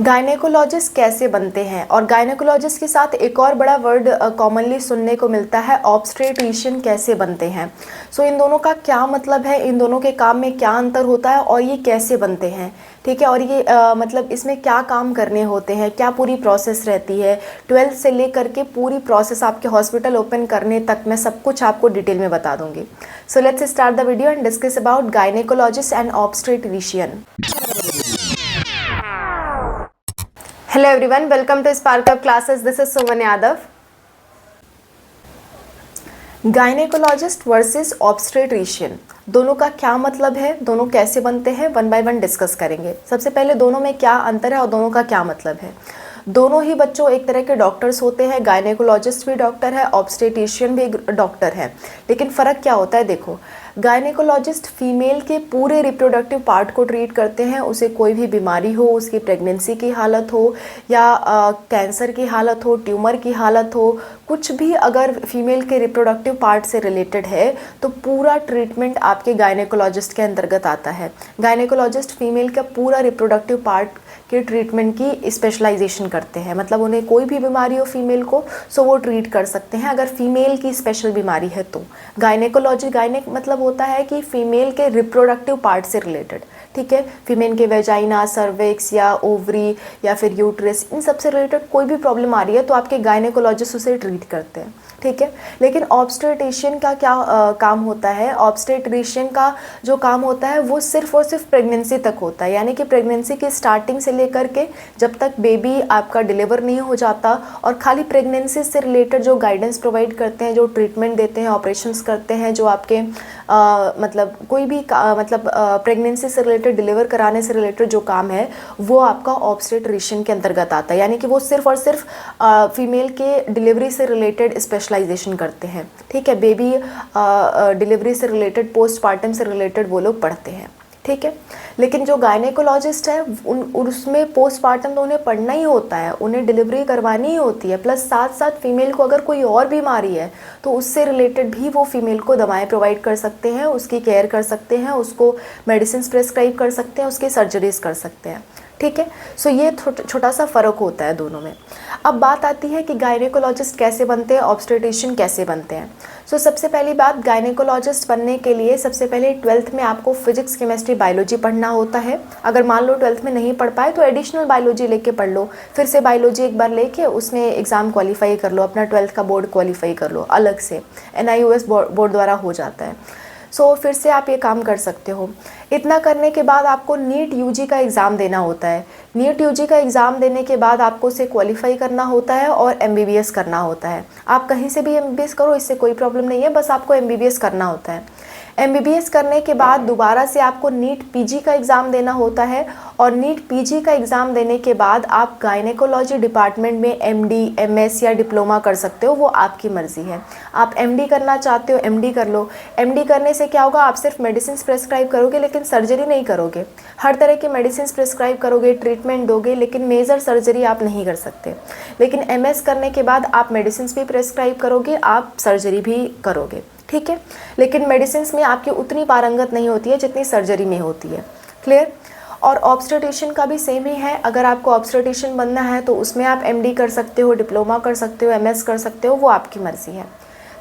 Gynaecologist कैसे बनते हैं, और गायनेकोलॉजिस्ट के साथ एक और बड़ा वर्ड कॉमनली सुनने को मिलता है, ऑब्स्टेट्रिशियन कैसे बनते हैं। सो इन दोनों का क्या मतलब है, इन दोनों के काम में क्या अंतर होता है और ये कैसे बनते हैं, ठीक है। और ये मतलब इसमें क्या काम करने होते हैं, क्या पूरी प्रोसेस रहती है, 12th से लेकर के पूरी प्रोसेस आपके हॉस्पिटल ओपन करने तक मैं सब कुछ आपको डिटेल में बता दूंगी। So let's start the video and discuss about gynaecologist and obstetrician. Hello everyone, welcome to Spark Up Classes. This is Suman Yadav. Gynaecologist versus obstetrician, दोनों का क्या मतलब है, दोनों कैसे बनते हैं, वन बाय वन डिस्कस करेंगे। सबसे पहले दोनों में क्या अंतर है और दोनों का क्या मतलब है। दोनों ही बच्चों एक तरह के डॉक्टर्स होते हैं, गायनेकोलॉजिस्ट भी डॉक्टर है, ऑब्स्टेट्रिशियन भी डॉक्टर है, लेकिन फ़र्क क्या होता है। देखो, गायनेकोलॉजिस्ट फीमेल के पूरे रिप्रोडक्टिव पार्ट को ट्रीट करते हैं, उसे कोई भी बीमारी हो, उसकी प्रेगनेंसी की हालत हो या कैंसर की हालत हो, ट्यूमर की हालत हो, कुछ भी अगर फीमेल के रिप्रोडक्टिव पार्ट से रिलेटेड है तो पूरा ट्रीटमेंट आपके गायनेकोलॉजिस्ट के अंतर्गत आता है। गायनेकोलॉजिस्ट फीमेल का पूरा रिप्रोडक्टिव पार्ट के ट्रीटमेंट की स्पेशलाइजेशन करते हैं, मतलब उन्हें कोई भी बीमारी हो फीमेल को सो वो ट्रीट कर सकते हैं अगर फीमेल की स्पेशल बीमारी है तो। गायनेक मतलब होता है कि फीमेल के रिप्रोडक्टिव पार्ट से रिलेटेड, ठीक है। फीमेल के वेजाइना, सर्विक्स या ओवरी या फिर यूट्रस, इन सब से रिलेटेड कोई भी प्रॉब्लम आ रही है तो आपके गायनेकोलॉजिस्ट उसे ट्रीट करते हैं, ठीक है। लेकिन ऑब्स्टेट्रिशियन का क्या काम होता है। ऑब्स्टेट्रिशियन का जो काम होता है वो सिर्फ और सिर्फ प्रेगनेंसी तक होता है, यानी कि प्रेगनेंसी की स्टार्टिंग से लेकर के जब तक बेबी आपका डिलीवर नहीं हो जाता, और खाली प्रेगनेंसी से रिलेटेड जो गाइडेंस प्रोवाइड करते हैं, जो ट्रीटमेंट देते हैं, ऑपरेशंस करते हैं, जो आपके मतलब कोई भी मतलब प्रेगनेंसी से रिलेटेड, डिलीवर कराने से रिलेटेड जो काम है वो आपका ऑब्स्टेट्रिशियन के अंतर्गत आता है। यानी कि वो सिर्फ और सिर्फ फीमेल के डिलीवरी से रिलेटेड स्पेशलाइजेशन करते हैं, ठीक है। बेबी डिलीवरी से रिलेटेड, पोस्टपार्टम से रिलेटेड वो लोग पढ़ते हैं, ठीक है। लेकिन जो गायनेकोलॉजिस्ट है उसमें पोस्टपार्टम तो उन्हें पढ़ना ही होता है, उन्हें डिलीवरी करवानी ही होती है, प्लस साथ साथ फीमेल को अगर कोई और बीमारी है तो उससे रिलेटेड भी वो फीमेल को दवाएं प्रोवाइड कर सकते हैं, उसकी केयर कर सकते हैं, उसको मेडिसिन प्रेस्क्राइब कर सकते हैं, उसके सर्जरीज कर सकते हैं, ठीक है। सो ये छोटा सा फ़र्क होता है दोनों में। अब बात आती है कि गायनेकोलॉजिस्ट कैसे बनते हैं, ऑब्स्टेट्रिशियन कैसे बनते हैं। सो सबसे पहली बात, गायनेकोलॉजिस्ट बनने के लिए सबसे पहले 12th में आपको फिजिक्स, केमिस्ट्री, बायोलॉजी पढ़ना होता है। अगर मान लो 12th में नहीं पढ़ पाए तो एडिशनल बायोलॉजी लेके पढ़ लो, फिर से बायोलॉजी एक बार लेके उसमें एग्ज़ाम क्वालिफाई कर लो, अपना 12th का बोर्ड क्वालिफाई कर लो, अलग से NIOS बोर्ड द्वारा हो जाता है। सो फिर से आप ये काम कर सकते हो। इतना करने के बाद आपको नीट UG का एग्ज़ाम देना होता है। नीट UG का एग्ज़ाम देने के बाद आपको उसे क्वालिफाई करना होता है और MBBS करना होता है। आप कहीं से भी MBBS करो, इससे कोई प्रॉब्लम नहीं है, बस आपको MBBS करना होता है। MBBS करने के बाद दोबारा से आपको नीट PG का एग्ज़ाम देना होता है, और नीट PG का एग्ज़ाम देने के बाद आप गायनेकोलॉजी डिपार्टमेंट में MD, MS या डिप्लोमा कर सकते हो, वो आपकी मर्ज़ी है। आप MD करना चाहते हो MD कर लो। MD करने से क्या होगा, आप सिर्फ मेडिसिन प्रेस्क्राइब करोगे लेकिन सर्जरी नहीं करोगे। हर तरह के मेडिसिन प्रेस्क्राइब करोगे, ट्रीटमेंट दोगे, लेकिन मेजर सर्जरी आप नहीं कर सकते। लेकिन MS करने के बाद आप मेडिसिन भी प्रेस्क्राइब करोगे, आप सर्जरी भी करोगे, ठीक है। लेकिन मेडिसिन में आपकी उतनी पारंगत नहीं होती है जितनी सर्जरी में होती है, क्लियर। और ऑब्स्टेट्रिशियन का भी सेम ही है। अगर आपको ऑब्स्टेट्रिशियन बनना है तो उसमें आप MD कर सकते हो, डिप्लोमा कर सकते हो, MS कर सकते हो, वो आपकी मर्ज़ी है।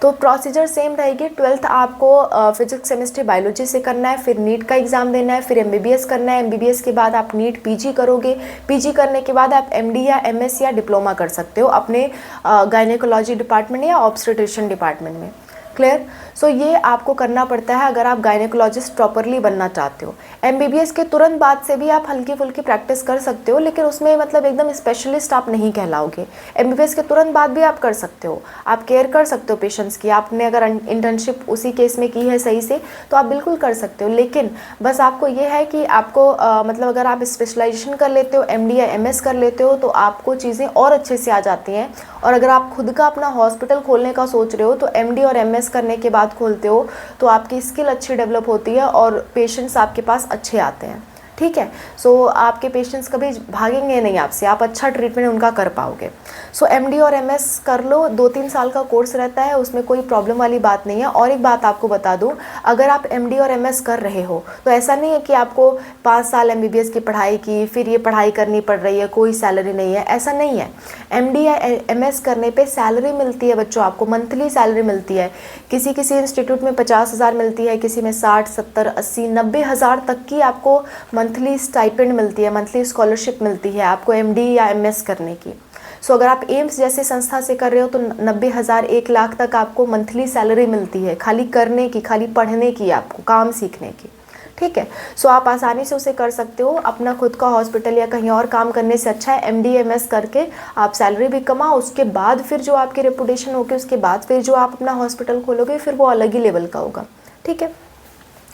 तो प्रोसीजर सेम रहेगी। 12th आपको फिजिक्स, केमिस्ट्री, बायोलॉजी से करना है, फिर नीट का एग्ज़ाम देना है, फिर MBBS करना है। MBBS के बाद आप नीट PG करोगे, PG करने के बाद आप MD या MS या डिप्लोमा कर सकते हो अपने गायनेकोलॉजी डिपार्टमेंट या ऑब्स्टेट्रिशियन डिपार्टमेंट में, क्लियर। सो ये आपको करना पड़ता है अगर आप गायनेकोलॉजिस्ट प्रॉपरली बनना चाहते हो। MBBS के तुरंत बाद से भी आप हल्की फुल्की प्रैक्टिस कर सकते हो, लेकिन उसमें मतलब एकदम स्पेशलिस्ट आप नहीं कहलाओगे। MBBS के तुरंत बाद भी आप कर सकते हो, आप केयर कर सकते हो पेशेंट्स की। आपने अगर इंटर्नशिप उसी केस में की है सही से तो आप बिल्कुल कर सकते हो, लेकिन बस आपको ये है कि आपको मतलब अगर आप स्पेशलाइजेशन कर लेते हो, MD या MS कर लेते हो, तो आपको चीज़ें और अच्छे से आ जाती हैं। और अगर आप खुद का अपना हॉस्पिटल खोलने का सोच रहे हो तो MD और MS करने के बाद खोलते हो तो आपकी स्किल अच्छी डेवलप होती है और पेशेंट्स आपके पास अच्छे आते हैं, ठीक है। सो आपके पेशेंट्स कभी भागेंगे नहीं आपसे, आप अच्छा ट्रीटमेंट उनका कर पाओगे। सो एमडी और एमएस कर लो, 2-3 साल का कोर्स रहता है, उसमें कोई प्रॉब्लम वाली बात नहीं है। और एक बात आपको बता दूं, अगर आप एमडी और एमएस कर रहे हो तो ऐसा नहीं है कि आपको 5 साल एमबीबीएस की पढ़ाई की फिर ये पढ़ाई करनी पड़ रही है, कोई सैलरी नहीं है, ऐसा नहीं है। एमडी या एमएस करने पे सैलरी मिलती है बच्चों, आपको मंथली सैलरी मिलती है। किसी किसी इंस्टीट्यूट में 50,000 मिलती है, किसी में 60, 70, 80, 90,000 तक की आपको मंथली स्टाइपेंड मिलती है, मंथली स्कॉलरशिप मिलती है आपको एमडी या एमएस करने की। सो अगर आप एम्स जैसे संस्था से कर रहे हो तो 90,000, 1 लाख तक आपको मंथली सैलरी मिलती है, खाली करने की, खाली पढ़ने की, आपको काम सीखने की। ठीक है। सो आप आसानी से उसे कर सकते हो। अपना खुद का हॉस्पिटल या कहीं और काम करने से अच्छा है एमडी एमएस करके आप सैलरी भी कमाओ, उसके बाद फिर जो आपकी रेपुटेशन होगी, उसके बाद फिर जो आप अपना हॉस्पिटल खोलोगे फिर वो अलग ही लेवल का होगा। ठीक है।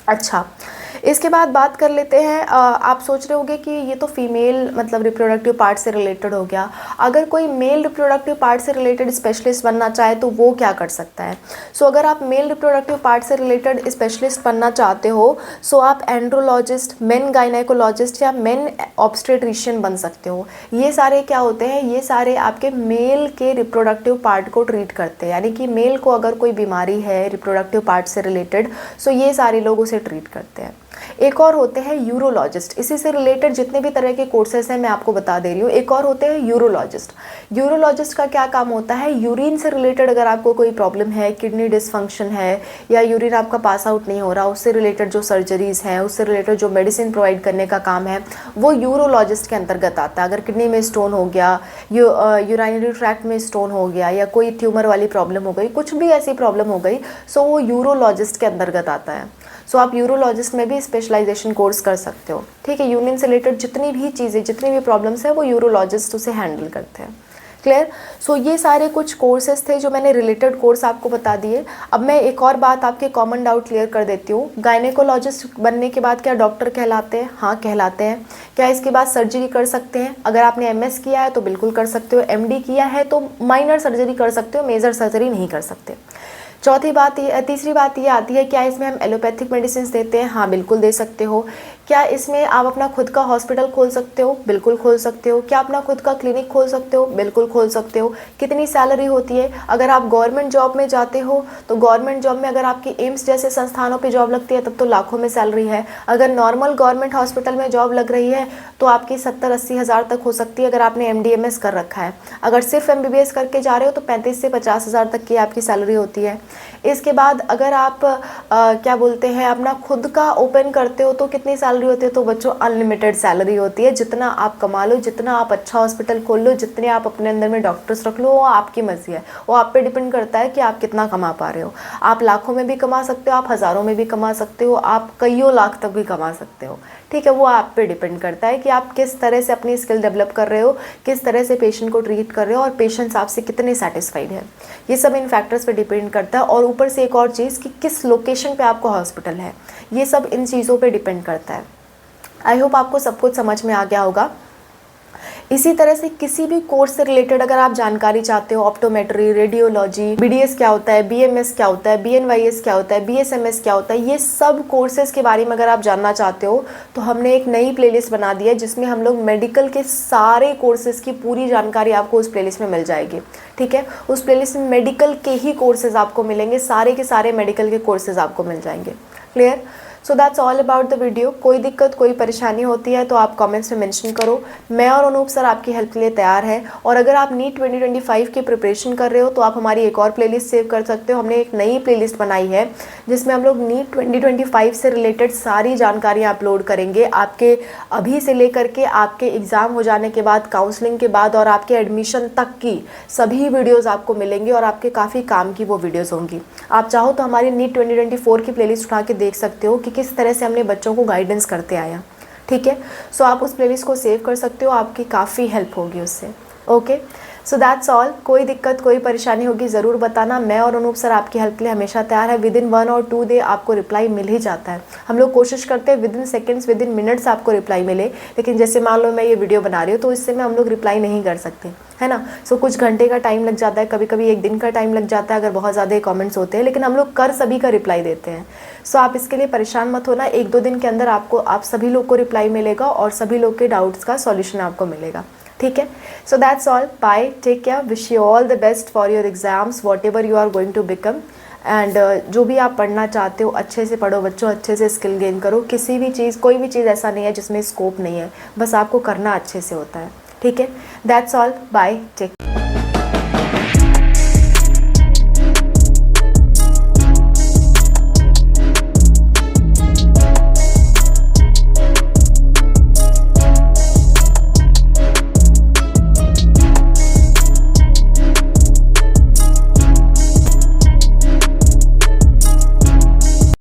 अच्छा, इसके बाद बात कर लेते हैं, आप सोच रहे होंगे कि ये तो फीमेल मतलब रिप्रोडक्टिव पार्ट से रिलेटेड हो गया, अगर कोई मेल रिप्रोडक्टिव पार्ट से रिलेटेड स्पेशलिस्ट बनना चाहे तो वो क्या कर सकता है। सो अगर आप मेल रिप्रोडक्टिव पार्ट से रिलेटेड स्पेशलिस्ट बनना चाहते हो सो आप एंड्रोलॉजिस्ट, मेन गायनेकोलॉजिस्ट या मेन ऑब्स्टेट्रिशियन बन सकते हो। ये सारे क्या होते हैं, ये सारे आपके मेल के रिप्रोडक्टिव पार्ट को ट्रीट करते हैं, यानी कि मेल को अगर कोई बीमारी है रिप्रोडक्टिव पार्ट से रिलेटेड सो ये सारे लोग उसे ट्रीट करते हैं। एक और होते हैं यूरोलॉजिस्ट, इसी से रिलेटेड जितने भी तरह के कोर्सेज हैं मैं आपको बता दे रही हूँ। एक और होते हैं यूरोलॉजिस्ट। यूरोलॉजिस्ट का क्या काम होता है, यूरिन से रिलेटेड अगर आपको कोई प्रॉब्लम है, किडनी डिसफंक्शन है या यूरिन आपका पास आउट नहीं हो रहा, उससे रिलेटेड जो सर्जरीज हैं, उससे रिलेटेड जो मेडिसिन प्रोवाइड करने का काम है वो यूरोलॉजिस्ट के अंतर्गत आता है। अगर किडनी में स्टोन हो गया, यूराइनरी ट्रैक्ट में स्टोन हो गया या कोई ट्यूमर वाली प्रॉब्लम हो गई, कुछ भी ऐसी प्रॉब्लम हो गई सो वो यूरोलॉजिस्ट के अंतर्गत आता है। सो आप यूरोलॉजिस्ट में भी स्पेशलाइजेशन कोर्स कर सकते हो। ठीक है। यूरिन से रिलेटेड जितनी भी चीज़ें, जितनी भी प्रॉब्लम्स है वो यूरोलॉजिस्ट उसे हैंडल करते हैं। क्लियर। सो ये सारे कुछ कोर्सेज थे जो मैंने रिलेटेड कोर्स आपको बता दिए। अब मैं एक और बात आपके कॉमन डाउट क्लियर कर देती हूँ। गायनेकोलॉजिस्ट बनने के बाद क्या डॉक्टर कहलाते हैं? हाँ कहलाते हैं। क्या इसके बाद सर्जरी कर सकते हैं? अगर आपने एमएस किया है तो बिल्कुल कर सकते हो, एमडी किया है तो माइनर सर्जरी कर सकते हो, मेजर सर्जरी नहीं कर सकते। तीसरी बात ये आती है, क्या इसमें हम एलोपैथिक मेडिसिन देते हैं? हाँ बिल्कुल दे सकते हो। क्या इसमें आप अपना खुद का हॉस्पिटल खोल सकते हो? बिल्कुल खोल सकते हो। क्या अपना खुद का क्लिनिक खोल सकते हो? बिल्कुल खोल सकते हो। कितनी सैलरी होती है? अगर आप गवर्नमेंट जॉब में जाते हो तो गवर्नमेंट जॉब में अगर आपकी एम्स जैसे संस्थानों पे जॉब लगती है तब तो लाखों में सैलरी है। अगर नॉर्मल गवर्नमेंट हॉस्पिटल में जॉब लग रही है तो आपकी 70-80 हज़ार तक हो सकती है अगर आपने MD-MS कर रखा है। अगर सिर्फ MBBS करके जा रहे हो तो 35 से 50 हज़ार तक की आपकी सैलरी होती है। इसके बाद अगर आप क्या बोलते हैं अपना खुद का ओपन करते हो तो कितनी सैलरी होती है? तो बच्चों अनलिमिटेड सैलरी होती है। जितना आप कमा लो, जितना आप अच्छा हॉस्पिटल खोल लो, जितने आप अपने अंदर में डॉक्टर्स रख लो, वो आपकी मर्जी है। वो आप पे डिपेंड करता है कि आप कितना कमा पा रहे हो। आप लाखों में भी कमा सकते हो, आप हज़ारों में भी कमा सकते हो, आप कईयों लाख तक भी कमा सकते हो। ठीक है। वो आप पे डिपेंड करता है कि आप किस तरह से अपनी स्किल डेवलप कर रहे हो, किस तरह से पेशेंट को ट्रीट कर रहे हो और पेशेंट्स आपसे कितने सेटिस्फाइड है। ये सब इन फैक्टर्स पे डिपेंड करता है। और ऊपर से एक और चीज़ कि किस लोकेशन पे आपका हॉस्पिटल है, ये सब इन चीज़ों पे डिपेंड करता है। आई होप आपको सब कुछ समझ में आ गया होगा। इसी तरह से किसी भी कोर्स से रिलेटेड अगर आप जानकारी चाहते हो, ऑप्टोमेट्री, रेडियोलॉजी, BDS क्या होता है, BMS क्या होता है, BNYS क्या होता है, BSMS क्या होता है, ये सब कोर्सेज के बारे में अगर आप जानना चाहते हो तो हमने एक नई प्लेलिस्ट बना दी है जिसमें हम लोग मेडिकल के सारे कोर्सेज की पूरी जानकारी आपको उस प्लेलिस्ट में मिल जाएगी। ठीक है। उस प्लेलिस्ट में मेडिकल के ही कोर्सेज आपको मिलेंगे, सारे के सारे मेडिकल के कोर्सेज आपको मिल जाएंगे। Clear. So that's all about the video. कोई दिक्कत, कोई परेशानी होती है तो आप कमेंट्स में मेंशन करो। मैं और अनूप सर आपकी हेल्प के लिए तैयार है। और अगर आप नीट 2025 की प्रिपरेशन कर रहे हो तो आप हमारी एक और प्लेलिस्ट सेव कर सकते हो। हमने एक नई प्लेलिस्ट बनाई है जिसमें हम लोग नीट 2025 से रिलेटेड सारी जानकारियाँ अपलोड करेंगे, आपके अभी से लेकर के आपके एग्ज़ाम हो जाने के बाद, काउंसलिंग के बाद और आपके एडमिशन तक की सभी वीडियोज़ आपको मिलेंगी और आपके काफ़ी काम की वो वीडियोज़ होंगी। आप चाहो तो हमारी नीट 2024 की प्लेलिस्ट उठा के देख सकते हो कि किस तरह से हमने बच्चों को गाइडेंस करते आया। ठीक है। सो आप उस प्लेलिस्ट को सेव कर सकते हो, आपकी काफ़ी हेल्प होगी उससे। ओके। So that's all. कोई दिक्कत, कोई परेशानी होगी ज़रूर बताना। मैं और अनूप सर आपकी हेल्प के लिए हमेशा तैयार है। विदिन 1 और 2 डे आपको रिप्लाई मिल ही जाता है। हम लोग कोशिश करते हैं विदिन सेकेंड्स, विदिन मिनट्स आपको रिप्लाई मिले, लेकिन जैसे मान लो मैं ये वीडियो बना रही हूँ तो इससे में हम लोग रिप्लाई नहीं कर सकते। है ना। सो कुछ घंटे का टाइम लग जाता है, कभी कभी एक दिन का टाइम लग जाता है अगर बहुत ज़्यादा कमेंट्स होते हैं, लेकिन हम लोग कर सभी का रिप्लाई देते हैं। सो आप इसके लिए परेशान मत होना, 1-2 दिन के अंदर आपको आप सभी लोग को रिप्लाई मिलेगा और सभी लोग के डाउट्स का सॉल्यूशन आपको मिलेगा, ठीक है। So that's all, bye, take care, wish you all the best for your exams whatever you are going to become. And जो भी आप पढ़ना चाहते हो अच्छे से पढ़ो बच्चों, अच्छे से स्किल गेन करो। किसी भी चीज़, कोई भी चीज़ ऐसा नहीं है जिसमें स्कोप नहीं है, बस आपको करना अच्छे से होता है, ठीक है। That's all, bye, take